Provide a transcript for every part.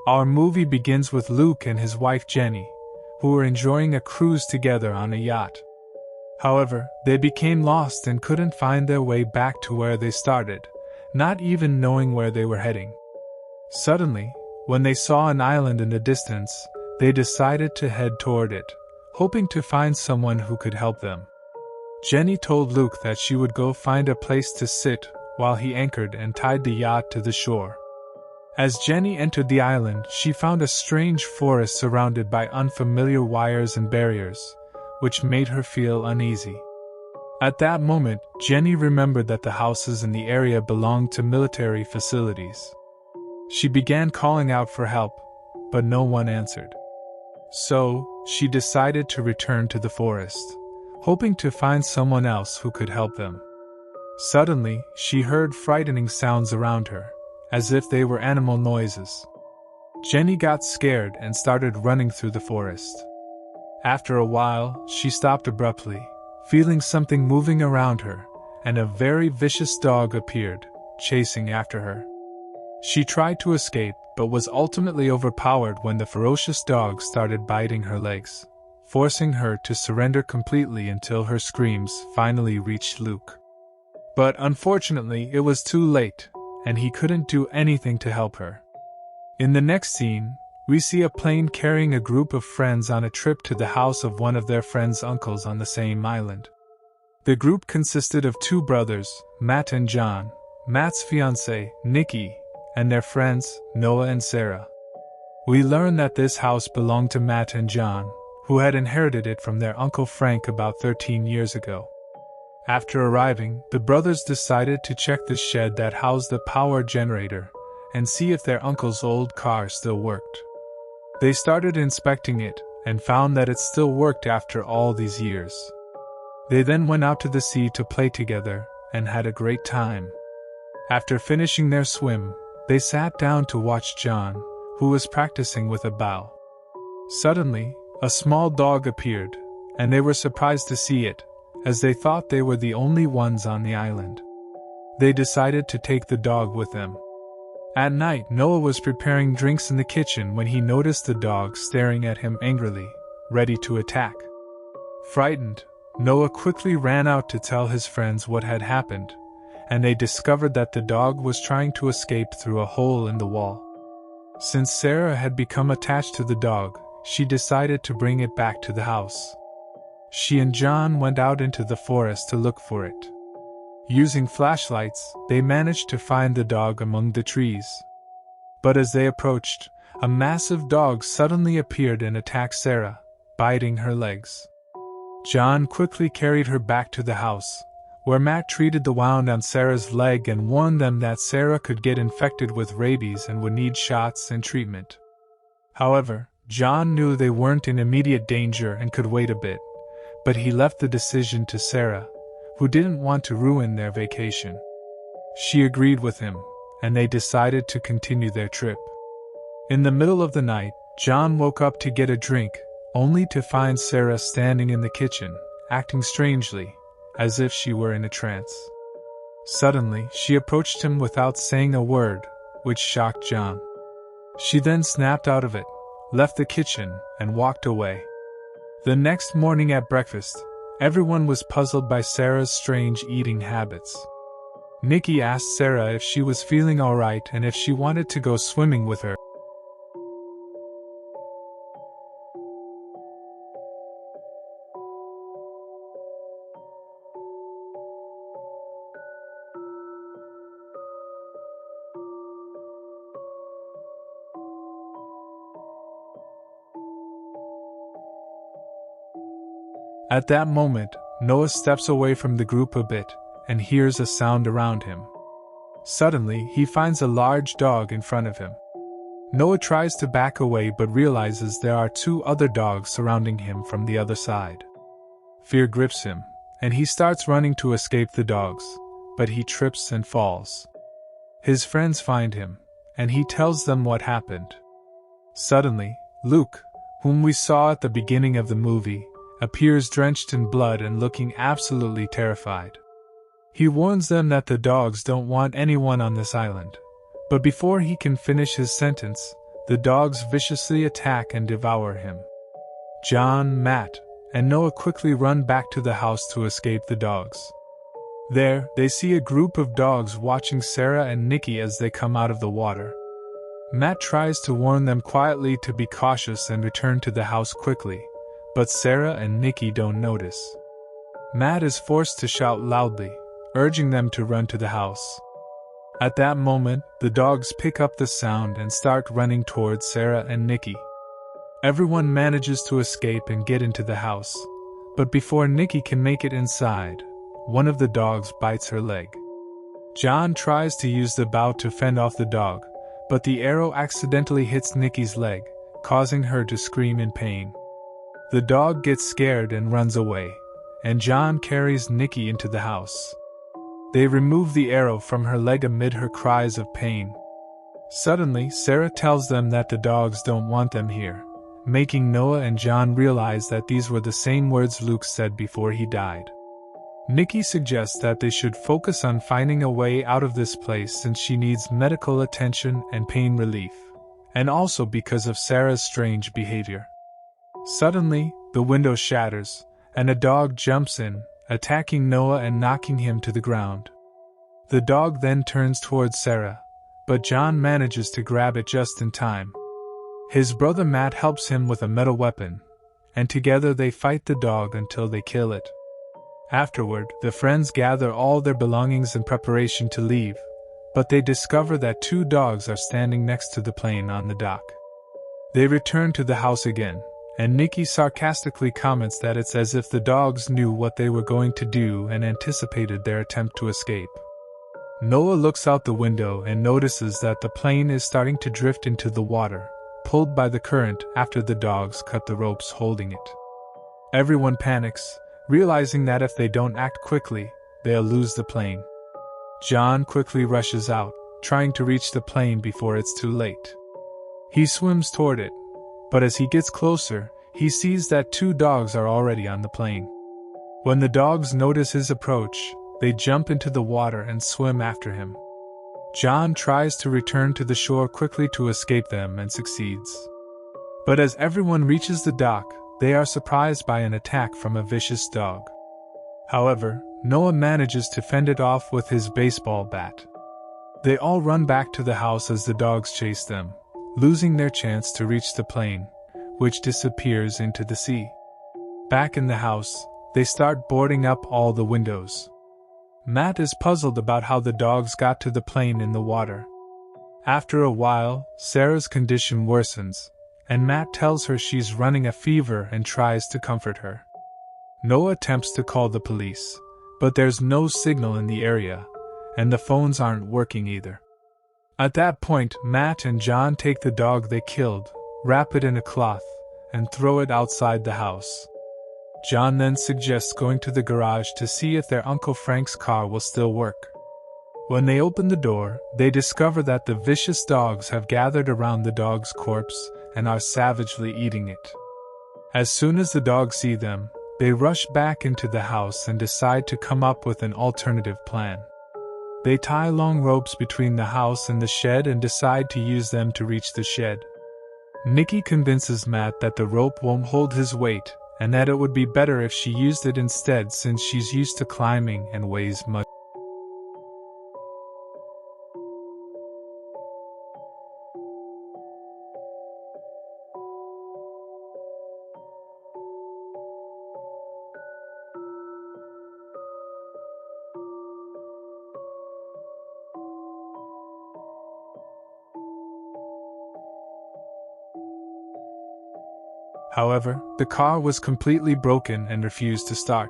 Our movie begins with Luke and his wife Jenny, who were enjoying a cruise together on a yacht. However, they became lost and couldn't find their way back to where they started, not even knowing where they were heading. Suddenly, when they saw an island in the distance, they decided to head toward it, hoping to find someone who could help them. Jenny told Luke that she would go find a place to sit while he anchored and tied the yacht to the shore. As Jenny entered the island, she found a strange forest surrounded by unfamiliar wires and barriers, which made her feel uneasy. At that moment, Jenny remembered that the houses in the area belonged to military facilities. She began calling out for help, but no one answered. So, she decided to return to the forest, hoping to find someone else who could help them. Suddenly, she heard frightening sounds around her, as if they were animal noises. Jenny got scared and started running through the forest. After a while, she stopped abruptly, feeling something moving around her, and a very vicious dog appeared, chasing after her. She tried to escape, but was ultimately overpowered when the ferocious dog started biting her legs, forcing her to surrender completely until her screams finally reached Luke. But unfortunately, it was too late, and he couldn't do anything to help her. In the next scene, we see a plane carrying a group of friends on a trip to the house of one of their friends' uncles on the same island. The group consisted of two brothers, Matt and John, Matt's fiancée, Nikki, and their friends, Noah and Sarah. We learn that this house belonged to Matt and John, who had inherited it from their uncle Frank about 13 years ago. After arriving, the brothers decided to check the shed that housed the power generator and see if their uncle's old car still worked. They started inspecting it and found that it still worked after all these years. They then went out to the sea to play together and had a great time. After finishing their swim, they sat down to watch John, who was practicing with a bow. Suddenly, a small dog appeared, and they were surprised to see it, as they thought they were the only ones on the island. They decided to take the dog with them. At night, Noah was preparing drinks in the kitchen when he noticed the dog staring at him angrily, ready to attack. Frightened, Noah quickly ran out to tell his friends what had happened, and they discovered that the dog was trying to escape through a hole in the wall. Since Sarah had become attached to the dog, she decided to bring it back to the house. She and John went out into the forest to look for it. Using flashlights, they managed to find the dog among the trees. But as they approached, a massive dog suddenly appeared and attacked Sarah, biting her legs. John quickly carried her back to the house, where Matt treated the wound on Sarah's leg and warned them that Sarah could get infected with rabies and would need shots and treatment. However, John knew they weren't in immediate danger and could wait a bit, but he left the decision to Sarah, who didn't want to ruin their vacation. She agreed with him, and they decided to continue their trip. In the middle of the night, John woke up to get a drink, only to find Sarah standing in the kitchen, acting strangely, as if she were in a trance. Suddenly, she approached him without saying a word, which shocked John. She then snapped out of it, left the kitchen, and walked away. The next morning at breakfast, everyone was puzzled by Sarah's strange eating habits. Nikki asked Sarah if she was feeling alright and if she wanted to go swimming with her. At that moment, Noah steps away from the group a bit, and hears a sound around him. Suddenly, he finds a large dog in front of him. Noah tries to back away but realizes there are two other dogs surrounding him from the other side. Fear grips him, and he starts running to escape the dogs, but he trips and falls. His friends find him, and he tells them what happened. Suddenly, Luke, whom we saw at the beginning of the movie, appears drenched in blood and looking absolutely terrified. He warns them that the dogs don't want anyone on this island, but before he can finish his sentence, the dogs viciously attack and devour him. John, Matt, and Noah quickly run back to the house to escape the dogs. There, they see a group of dogs watching Sarah and Nikki as they come out of the water. Matt tries to warn them quietly to be cautious and return to the house quickly, but Sarah and Nikki don't notice. Matt is forced to shout loudly, urging them to run to the house. At that moment, the dogs pick up the sound and start running towards Sarah and Nikki. Everyone manages to escape and get into the house, but before Nikki can make it inside, one of the dogs bites her leg. John tries to use the bow to fend off the dog, but the arrow accidentally hits Nikki's leg, causing her to scream in pain. The dog gets scared and runs away, and John carries Nikki into the house. They remove the arrow from her leg amid her cries of pain. Suddenly, Sarah tells them that the dogs don't want them here, making Noah and John realize that these were the same words Luke said before he died. Nikki suggests that they should focus on finding a way out of this place since she needs medical attention and pain relief, and also because of Sarah's strange behavior. Suddenly, the window shatters, and a dog jumps in, attacking Noah and knocking him to the ground. The dog then turns towards Sarah, but John manages to grab it just in time. His brother Matt helps him with a metal weapon, and together they fight the dog until they kill it. Afterward, the friends gather all their belongings in preparation to leave, but they discover that two dogs are standing next to the plane on the dock. They return to the house again, and Nikki sarcastically comments that it's as if the dogs knew what they were going to do and anticipated their attempt to escape. Noah looks out the window and notices that the plane is starting to drift into the water, pulled by the current after the dogs cut the ropes holding it. Everyone panics, realizing that if they don't act quickly, they'll lose the plane. John quickly rushes out, trying to reach the plane before it's too late. He swims toward it, but as he gets closer, he sees that two dogs are already on the plane. When the dogs notice his approach, they jump into the water and swim after him. John tries to return to the shore quickly to escape them and succeeds. But as everyone reaches the dock, they are surprised by an attack from a vicious dog. However, Noah manages to fend it off with his baseball bat. They all run back to the house as the dogs chase them, losing their chance to reach the plane, which disappears into the sea. Back in the house, they start boarding up all the windows. Matt is puzzled about how the dogs got to the plane in the water. After a while, Sarah's condition worsens, and Matt tells her she's running a fever and tries to comfort her. Noah attempts to call the police, but there's no signal in the area, and the phones aren't working either. At that point, Matt and John take the dog they killed, wrap it in a cloth, and throw it outside the house. John then suggests going to the garage to see if their Uncle Frank's car will still work. When they open the door, they discover that the vicious dogs have gathered around the dog's corpse and are savagely eating it. As soon as the dogs see them, they rush back into the house and decide to come up with an alternative plan. They tie long ropes between the house and the shed and decide to use them to reach the shed. Nikki convinces Matt that the rope won't hold his weight, and that it would be better if she used it instead since she's used to climbing and weighs much. However, the car was completely broken and refused to start.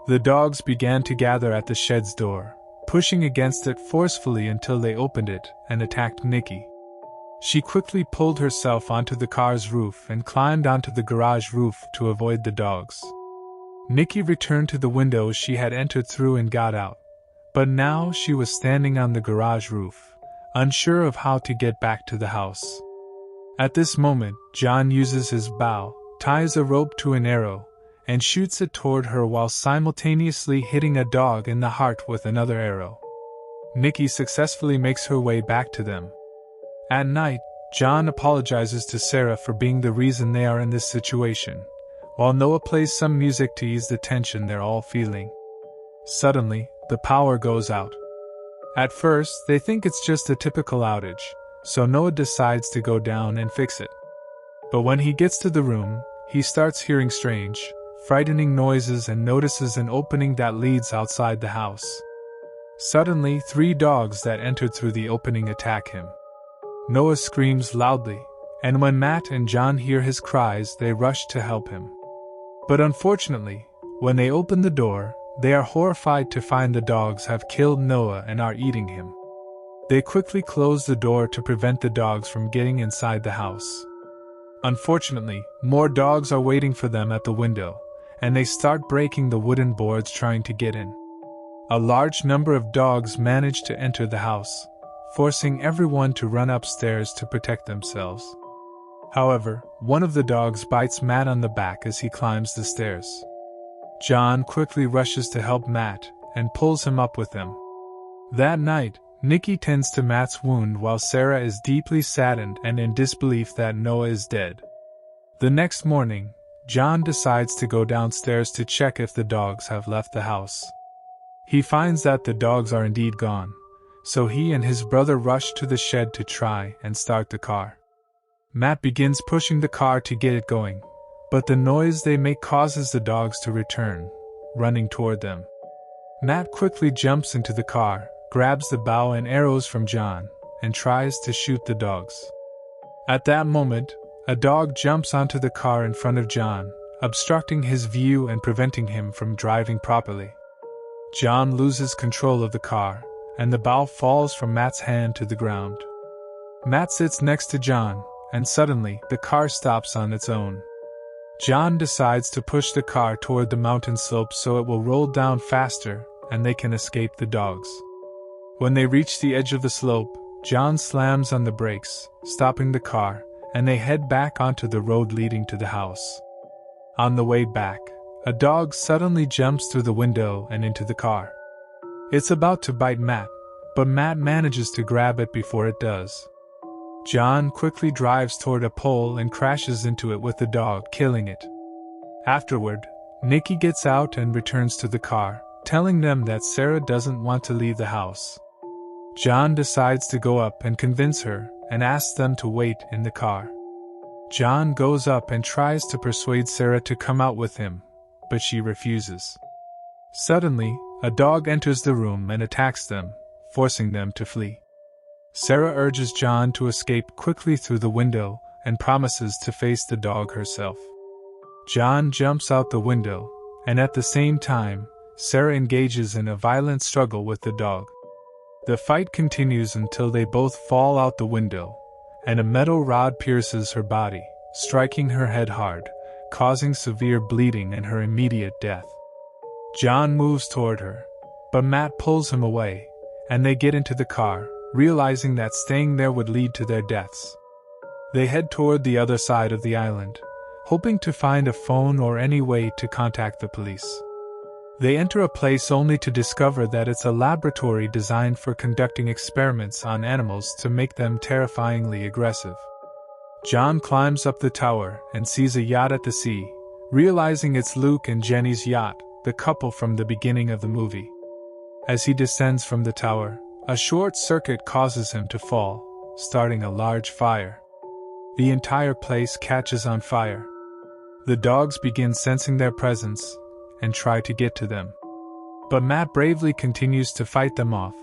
The dogs began to gather at the shed's door, pushing against it forcefully until they opened it and attacked Nikki. She quickly pulled herself onto the car's roof and climbed onto the garage roof to avoid the dogs. Nikki returned to the window she had entered through and got out, but now she was standing on the garage roof, unsure of how to get back to the house. At this moment, John uses his bow, ties a rope to an arrow, and shoots it toward her while simultaneously hitting a dog in the heart with another arrow. Nikki successfully makes her way back to them. At night, John apologizes to Sarah for being the reason they are in this situation, while Noah plays some music to ease the tension they're all feeling. Suddenly, the power goes out. At first, they think it's just a typical outage, so Noah decides to go down and fix it. But when he gets to the room, he starts hearing strange, frightening noises and notices an opening that leads outside the house. Suddenly, 3 dogs that entered through the opening attack him. Noah screams loudly, and when Matt and John hear his cries, they rush to help him. But unfortunately, when they open the door, they are horrified to find the dogs have killed Noah and are eating him. They quickly close the door to prevent the dogs from getting inside the house. Unfortunately, more dogs are waiting for them at the window, and they start breaking the wooden boards trying to get in. A large number of dogs manage to enter the house, forcing everyone to run upstairs to protect themselves. However, one of the dogs bites Matt on the back as he climbs the stairs. John quickly rushes to help Matt and pulls him up with him. That night, Nikki tends to Matt's wound while Sarah is deeply saddened and in disbelief that Noah is dead. The next morning, John decides to go downstairs to check if the dogs have left the house. He finds that the dogs are indeed gone, so he and his brother rush to the shed to try and start the car. Matt begins pushing the car to get it going, but the noise they make causes the dogs to return, running toward them. Matt quickly jumps into the car, grabs the bow and arrows from John, and tries to shoot the dogs. At that moment, a dog jumps onto the car in front of John, obstructing his view and preventing him from driving properly. John loses control of the car, and the bow falls from Matt's hand to the ground. Matt sits next to John, and suddenly, the car stops on its own. John decides to push the car toward the mountain slope so it will roll down faster, and they can escape the dogs. When they reach the edge of the slope, John slams on the brakes, stopping the car, and they head back onto the road leading to the house. On the way back, a dog suddenly jumps through the window and into the car. It's about to bite Matt, but Matt manages to grab it before it does. John quickly drives toward a pole and crashes into it with the dog, killing it. Afterward, Nikki gets out and returns to the car, telling them that Sarah doesn't want to leave the house. John decides to go up and convince her, and asks them to wait in the car. John goes up and tries to persuade Sarah to come out with him, but she refuses. Suddenly, a dog enters the room and attacks them, forcing them to flee. Sarah urges John to escape quickly through the window and promises to face the dog herself. John jumps out the window, and at the same time, Sarah engages in a violent struggle with the dog. The fight continues until they both fall out the window, and a metal rod pierces her body, striking her head hard, causing severe bleeding and her immediate death. John moves toward her, but Matt pulls him away, and they get into the car, realizing that staying there would lead to their deaths. They head toward the other side of the island, hoping to find a phone or any way to contact the police. They enter a place only to discover that it's a laboratory designed for conducting experiments on animals to make them terrifyingly aggressive. John climbs up the tower and sees a yacht at the sea, realizing it's Luke and Jenny's yacht, the couple from the beginning of the movie. As he descends from the tower, a short circuit causes him to fall, starting a large fire. The entire place catches on fire. The dogs begin sensing their presence and try to get to them. But Matt bravely continues to fight them off,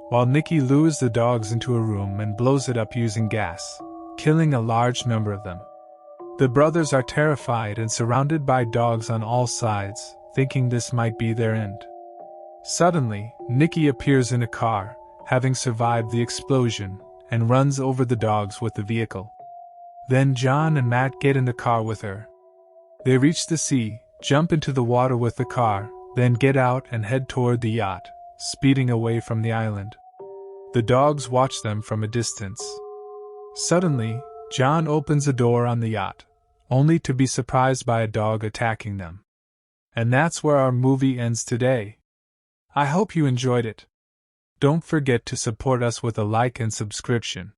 while Nikki lures the dogs into a room and blows it up using gas, killing a large number of them. The brothers are terrified and surrounded by dogs on all sides, thinking this might be their end. Suddenly, Nikki appears in a car, having survived the explosion, and runs over the dogs with the vehicle. Then John and Matt get in the car with her. They reach the sea, jump into the water with the car, then get out and head toward the yacht, speeding away from the island. The dogs watch them from a distance. Suddenly, John opens a door on the yacht, only to be surprised by a dog attacking them. And that's where our movie ends today. I hope you enjoyed it. Don't forget to support us with a like and subscription.